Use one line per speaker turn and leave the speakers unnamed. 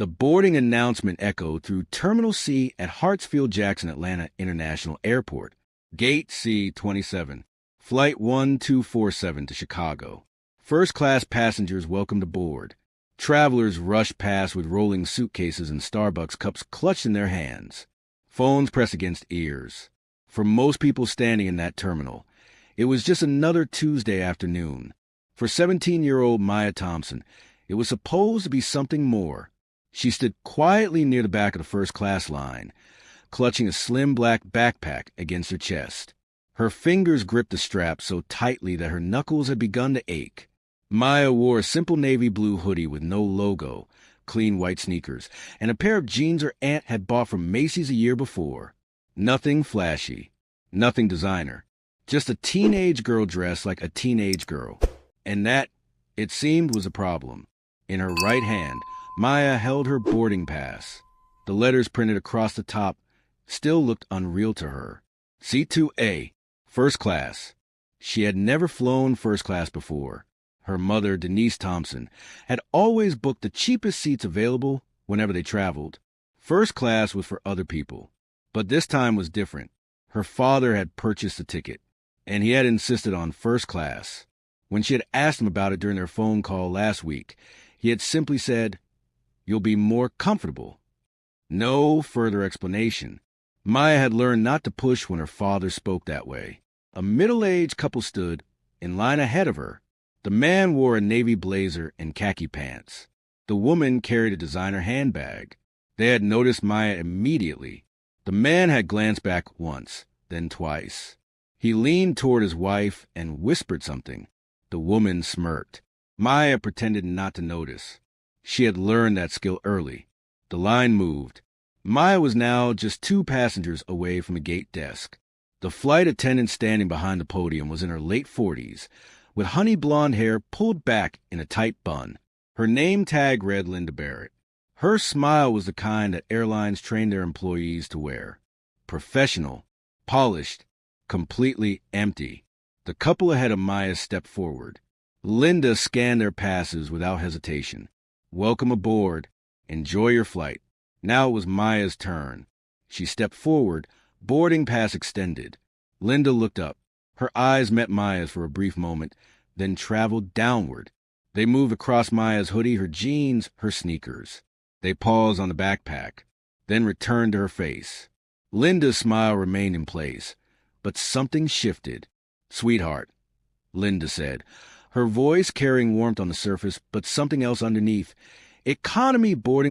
The boarding announcement echoed through Terminal C at Hartsfield-Jackson Atlanta International Airport. Gate C-27. Flight 1247 to Chicago. First-class passengers welcomed aboard. Travelers rushed past with rolling suitcases and Starbucks cups clutched in their hands. Phones pressed against ears. For most people standing in that terminal, it was just another Tuesday afternoon. For 17-year-old Maya Thompson, it was supposed to be something more. She stood quietly near the back of the first-class line, clutching a slim black backpack against her chest. Her fingers gripped the strap so tightly that her knuckles had begun to ache. Maya wore a simple navy blue hoodie with no logo, clean white sneakers, and a pair of jeans her aunt had bought from Macy's a year before. Nothing flashy, nothing designer, just a teenage girl dressed like a teenage girl. And that, it seemed, was a problem. In her right hand, Maya held her boarding pass. The letters printed across the top still looked unreal to her. C2A, first class. She had never flown first class before. Her mother, Denise Thompson, had always booked the cheapest seats available whenever they traveled. First class was for other people. But this time was different. Her father had purchased the ticket, and he had insisted on first class. When she had asked him about it during their phone call last week, he had simply said, "You'll be more comfortable." No further explanation. Maya had learned not to push when her father spoke that way. A middle-aged couple stood in line ahead of her. The man wore a navy blazer and khaki pants. The woman carried a designer handbag. They had noticed Maya immediately. The man had glanced back once, then twice. He leaned toward his wife and whispered something. The woman smirked. Maya pretended not to notice. She had learned that skill early. The line moved. Maya was now just 2 passengers away from the gate desk. The flight attendant standing behind the podium was in her late 40s, with honey blonde hair pulled back in a tight bun. Her name tag read Linda Barrett. Her smile was the kind that airlines train their employees to wear. Professional, polished, completely empty. The couple ahead of Maya stepped forward. Linda scanned their passes without hesitation. "Welcome aboard. Enjoy your flight." Now it was Maya's turn. She stepped forward, boarding pass extended. Linda looked up. Her eyes met Maya's for a brief moment, then traveled downward. They moved across Maya's hoodie, her jeans, her sneakers. They paused on the backpack, then returned to her face. Linda's smile remained in place, but something shifted. "Sweetheart," Linda said, her voice carrying warmth on the surface, but something else underneath. "Economy boarding